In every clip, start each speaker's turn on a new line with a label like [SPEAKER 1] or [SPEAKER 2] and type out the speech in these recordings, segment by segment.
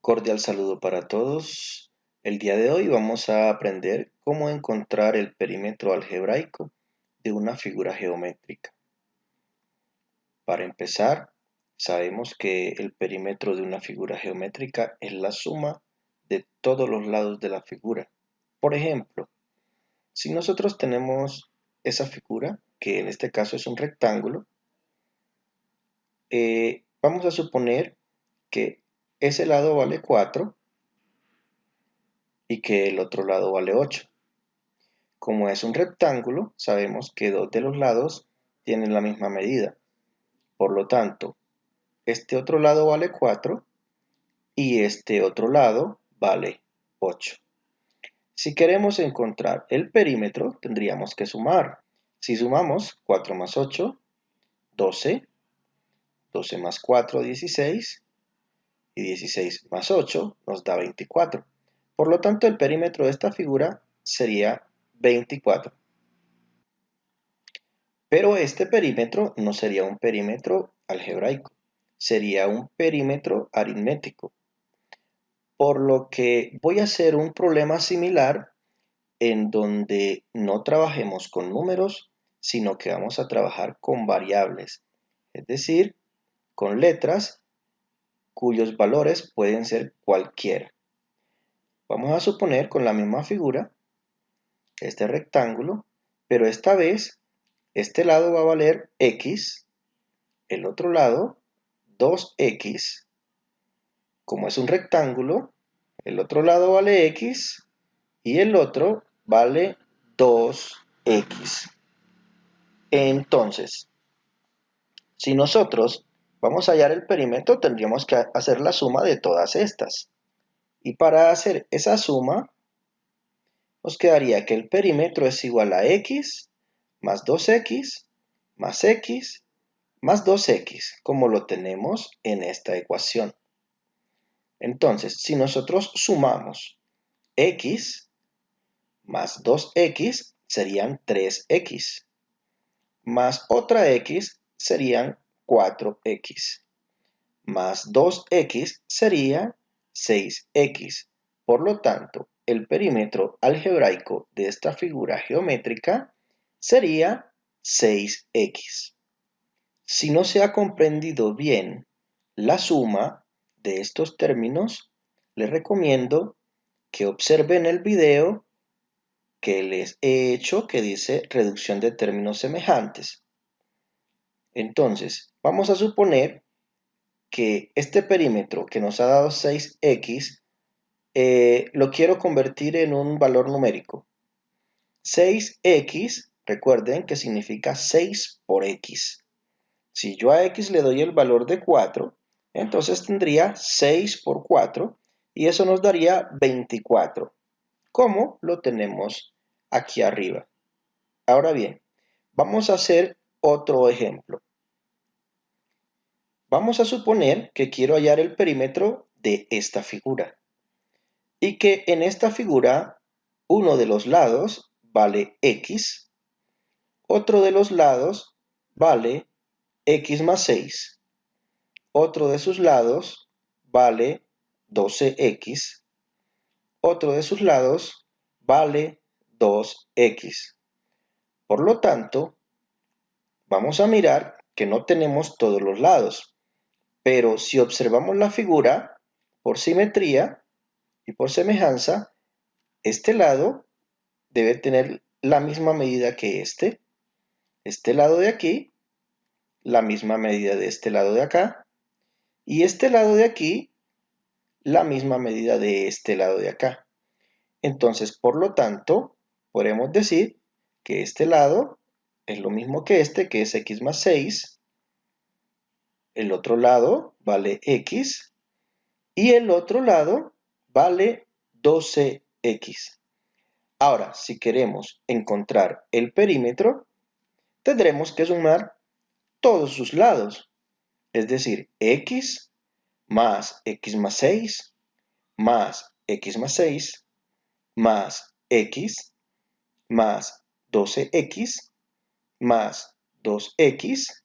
[SPEAKER 1] Cordial saludo para todos. El día de hoy vamos a aprender cómo encontrar el perímetro algebraico de una figura geométrica. Para empezar, sabemos que el perímetro de una figura geométrica es la suma de todos los lados de la figura. Por ejemplo, si nosotros tenemos esa figura, que en este caso es un rectángulo, vamos a suponer que ese lado vale 4 y que el otro lado vale 8. Como es un rectángulo, sabemos que dos de los lados tienen la misma medida. Por lo tanto, este otro lado vale 4 y este otro lado vale 8. Si queremos encontrar el perímetro, tendríamos que sumar. Si sumamos 4 más 8, 12, 12 más 4, 16, y 16 más 8 nos da 24. Por lo tanto, el perímetro de esta figura sería 24. Pero este perímetro no sería un perímetro algebraico, sería un perímetro aritmético. Por lo que voy a hacer un problema similar en donde no trabajemos con números, sino que vamos a trabajar con variables, es decir, con letras cuyos valores pueden ser cualquiera. Vamos a suponer con la misma figura, este rectángulo, pero esta vez este lado va a valer X, el otro lado 2X. Como es un rectángulo, el otro lado vale X y el otro vale 2X. Entonces, si nosotros vamos a hallar el perímetro, tendríamos que hacer la suma de todas estas. Y para hacer esa suma, nos quedaría que el perímetro es igual a X más 2X más X más 2X, como lo tenemos en esta ecuación. Entonces, si nosotros sumamos X más 2X serían 3X, más otra X serían 4X, más 2X sería 6X. Por lo tanto, el perímetro algebraico de esta figura geométrica sería 6X. Si no se ha comprendido bien la suma de estos términos, les recomiendo que observen el video que les he hecho que dice reducción de términos semejantes. Entonces, vamos a suponer que este perímetro que nos ha dado 6X lo quiero convertir en un valor numérico. 6X, recuerden que significa 6 por X. Si yo a X le doy el valor de 4, entonces tendría 6 por 4 y eso nos daría 24, como lo tenemos aquí arriba. Ahora bien, vamos a hacer otro ejemplo. Vamos a suponer que quiero hallar el perímetro de esta figura y que en esta figura uno de los lados vale X, otro de los lados vale X más 6, otro de sus lados vale 12X, otro de sus lados vale 2X. Por lo tanto, vamos a mirar que no tenemos todos los lados, pero si observamos la figura, por simetría y por semejanza, este lado debe tener la misma medida que este lado de aquí, la misma medida de este lado de acá, y este lado de aquí, la misma medida de este lado de acá. Entonces, por lo tanto, podemos decir que este lado es lo mismo que este, que es X más 6, el otro lado vale X, y el otro lado vale 12X. Ahora, si queremos encontrar el perímetro, tendremos que sumar todos sus lados, es decir, X más X más 6, más X más 6, más X, más 12X, más 2X,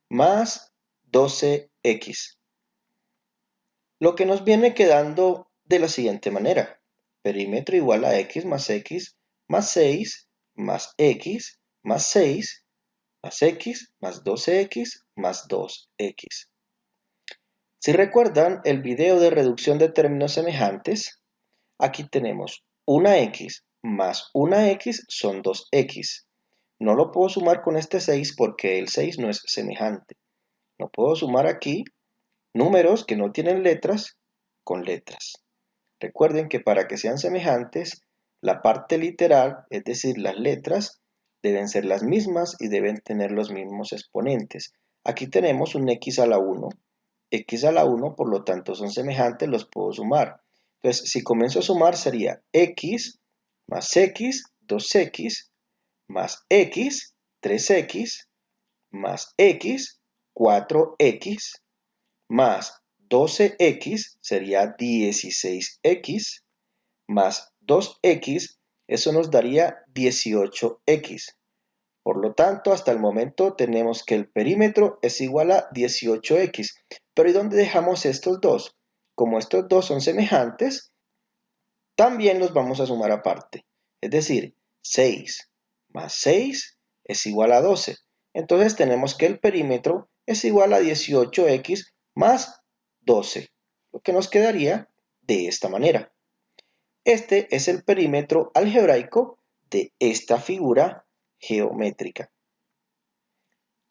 [SPEAKER 1] más 12X. lo que nos viene quedando de la siguiente manera. Perímetro igual a x más 6 más x más 6 más x más 12x más 2x. Si recuerdan el video de reducción de términos semejantes, aquí tenemos una x más una x son 2x. No lo puedo sumar con este 6 porque el 6 no es semejante. No puedo sumar aquí números que no tienen letras con letras. Recuerden que para que sean semejantes, la parte literal, es decir, las letras, deben ser las mismas y deben tener los mismos exponentes. Aquí tenemos un x a la 1, x a la 1, por lo tanto son semejantes, los puedo sumar. Entonces, si comienzo a sumar sería x más x, 2x, más x, 3x, más x, 4x, más 12x sería 16x, más 2x, eso nos daría 18x. Por lo tanto, hasta el momento tenemos que el perímetro es igual a 18x. Pero ¿y dónde dejamos estos dos? Como estos dos son semejantes, también los vamos a sumar aparte. Es decir, 6 más 6 es igual a 12. Entonces tenemos que el perímetro es igual a 18x más 12, lo que nos quedaría de esta manera. Este es el perímetro algebraico de esta figura geométrica.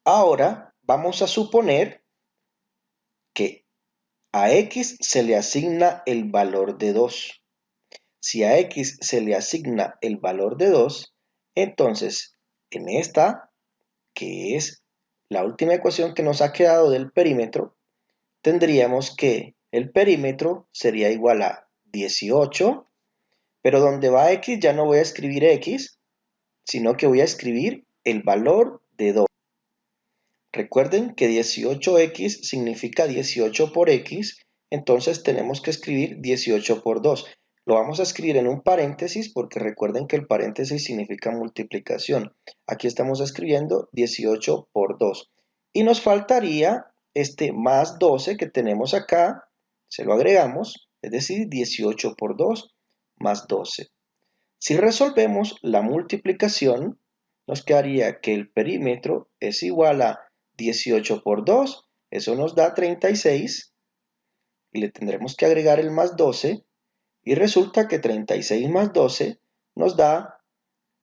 [SPEAKER 1] Ahora vamos a suponer que a x se le asigna el valor de 2. Si a x se le asigna el valor de 2, entonces en esta, que es la última ecuación que nos ha quedado del perímetro, tendríamos que el perímetro sería igual a 18, pero donde va x ya no voy a escribir x, sino que voy a escribir el valor de 2. Recuerden que 18x significa 18 por x, entonces tenemos que escribir 18 por 2. Lo vamos a escribir en un paréntesis porque recuerden que el paréntesis significa multiplicación. Aquí estamos escribiendo 18 por 2. Y nos faltaría este más 12 que tenemos acá, se lo agregamos, es decir, 18 por 2 más 12. Si resolvemos la multiplicación, nos quedaría que el perímetro es igual a 18 por 2, eso nos da 36, y le tendremos que agregar el más 12, y resulta que 36 más 12 nos da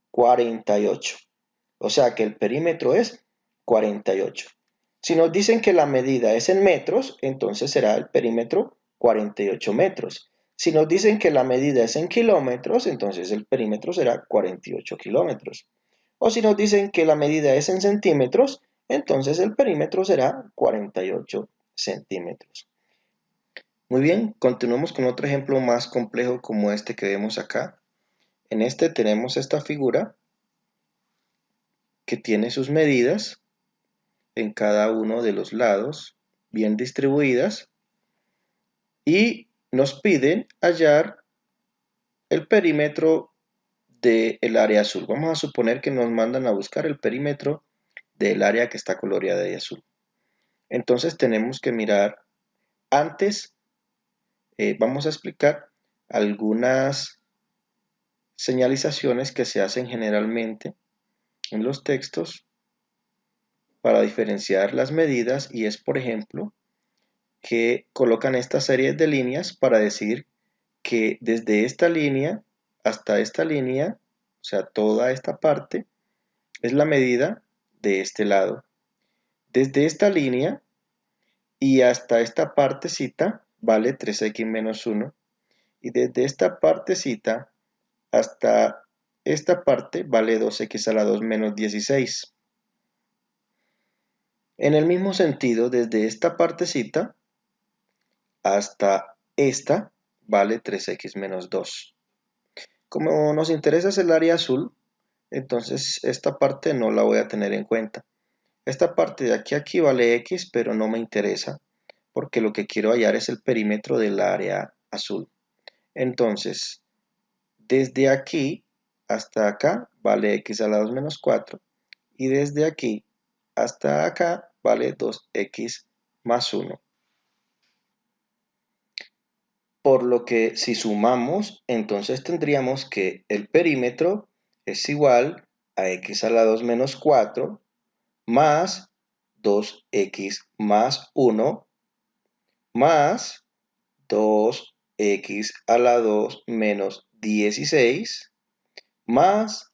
[SPEAKER 1] 48. O sea que el perímetro es 48. Si nos dicen que la medida es en metros, entonces será el perímetro 48 metros. Si nos dicen que la medida es en kilómetros, entonces el perímetro será 48 kilómetros. O si nos dicen que la medida es en centímetros, entonces el perímetro será 48 centímetros. Muy bien, continuamos con otro ejemplo más complejo como este que vemos acá. En este tenemos esta figura que tiene sus medidas en cada uno de los lados bien distribuidas y nos piden hallar el perímetro del área azul. Vamos a suponer que nos mandan a buscar el perímetro del área que está coloreada de azul. Entonces tenemos que mirar antes, vamos a explicar algunas señalizaciones que se hacen generalmente en los textos para diferenciar las medidas, y es, por ejemplo, que colocan esta serie de líneas para decir que desde esta línea hasta esta línea, o sea, toda esta parte, es la medida de este lado. Desde esta línea y hasta esta partecita vale 3x menos 1. Y desde esta partecita hasta esta parte vale 2x a la 2 menos 16. En el mismo sentido, desde esta partecita hasta esta vale 3x menos 2. Como nos interesa es el área azul, entonces esta parte no la voy a tener en cuenta. Esta parte de aquí a aquí vale x, pero no me interesa, porque lo que quiero hallar es el perímetro del área azul. Entonces, desde aquí hasta acá vale x a la 2 menos 4, y desde aquí hasta acá vale 2x más 1. Por lo que si sumamos, entonces tendríamos que el perímetro es igual a x a la 2 menos 4 más 2x más 1 más 2x a la 2 menos 16 más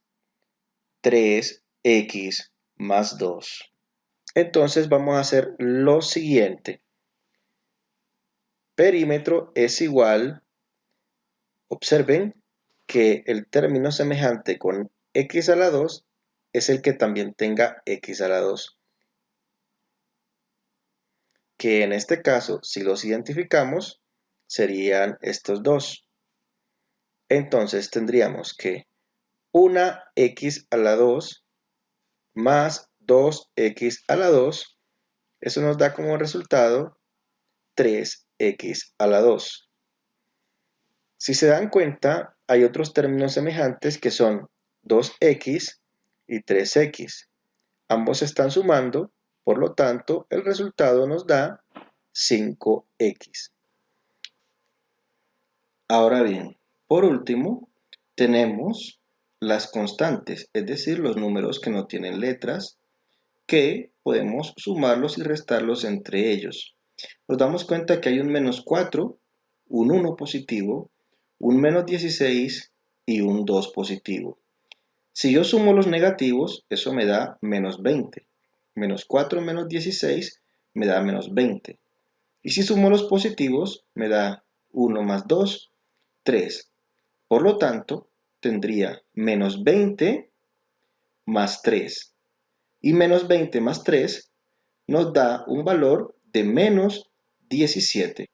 [SPEAKER 1] 3x más 2. Entonces vamos a hacer lo siguiente. Perímetro es igual, observen que el término semejante con x a la 2 es el que también tenga x a la 2. Que en este caso, si los identificamos, serían estos dos. Entonces tendríamos que una x a la 2 más 2x a la 2, eso nos da como resultado 3x a la 2. Si se dan cuenta, hay otros términos semejantes que son 2x y 3x. Ambos están sumando, por lo tanto, el resultado nos da 5x. Ahora bien, por último, tenemos las constantes, es decir, los números que no tienen letras, que podemos sumarlos y restarlos entre ellos. Nos damos cuenta que hay un menos 4, un 1 positivo, un menos 16 y un 2 positivo. Si yo sumo los negativos, eso me da menos 20. Menos 4 menos 16 me da menos 20. Y si sumo los positivos, me da 1 más 2, 3. Por lo tanto, tendría menos 20 más 3. Y menos 20 más 3 nos da un valor de menos 17.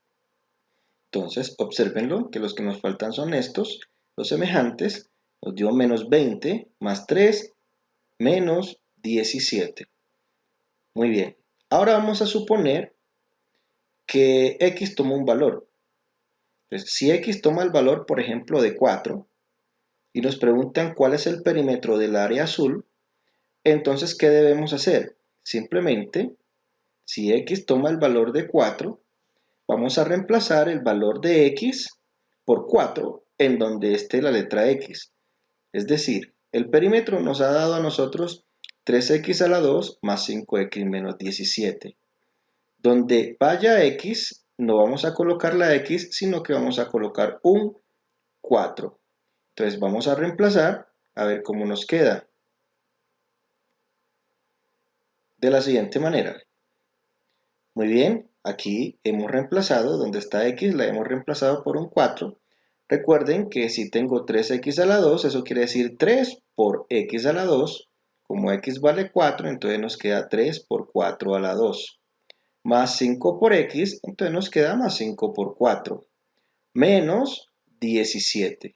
[SPEAKER 1] Entonces, obsérvenlo, que los que nos faltan son estos, los semejantes. Nos dio menos 20 más 3 menos 17. Muy bien. Ahora vamos a suponer que x toma un valor. Entonces, si x toma el valor, por ejemplo, de 4, y nos preguntan cuál es el perímetro del área azul, entonces, ¿qué debemos hacer? Simplemente, si x toma el valor de 4, vamos a reemplazar el valor de x por 4 en donde esté la letra x. Es decir, el perímetro nos ha dado a nosotros 3x a la 2 más 5x menos 17. Donde vaya x, no vamos a colocar la x, sino que vamos a colocar un 4. Entonces vamos a reemplazar, a ver cómo nos queda. De la siguiente manera. Muy bien, aquí hemos reemplazado, donde está x, la hemos reemplazado por un 4. Recuerden que si tengo 3x a la 2, eso quiere decir 3 por x a la 2. Como x vale 4, entonces nos queda 3 por 4 a la 2. Más 5 por x, entonces nos queda más 5 por 4. Menos 17.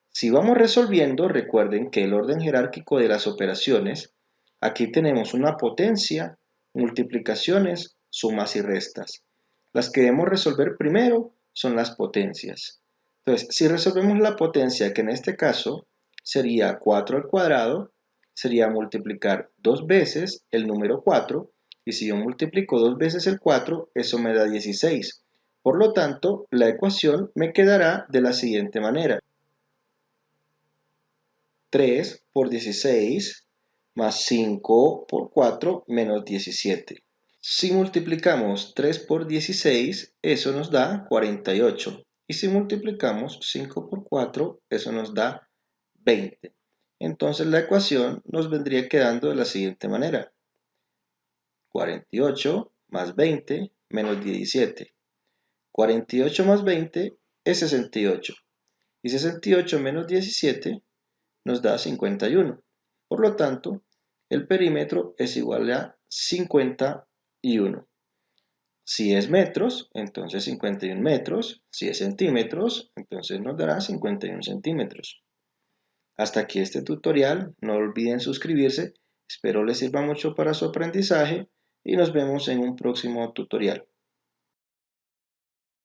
[SPEAKER 1] Si vamos resolviendo, recuerden que el orden jerárquico de las operaciones, aquí tenemos una potencia, multiplicaciones, sumas y restas. Las que debemos resolver primero son las potencias. Entonces, si resolvemos la potencia, que en este caso sería 4 al cuadrado, sería multiplicar 2 veces el número 4, y si yo multiplico 2 veces el 4, eso me da 16. Por lo tanto, la ecuación me quedará de la siguiente manera. 3 por 16 más 5 por 4 menos 17. Si multiplicamos 3 por 16, eso nos da 48. Y si multiplicamos 5 por 4, eso nos da 20. Entonces la ecuación nos vendría quedando de la siguiente manera. 48 más 20 menos 17. 48 más 20 es 68. Y 68 menos 17 nos da 51. Por lo tanto, el perímetro es igual a 51. Si es metros, entonces 51 metros. Si es centímetros, entonces nos dará 51 centímetros. Hasta aquí este tutorial. No olviden suscribirse. Espero les sirva mucho para su aprendizaje y nos vemos en un próximo tutorial.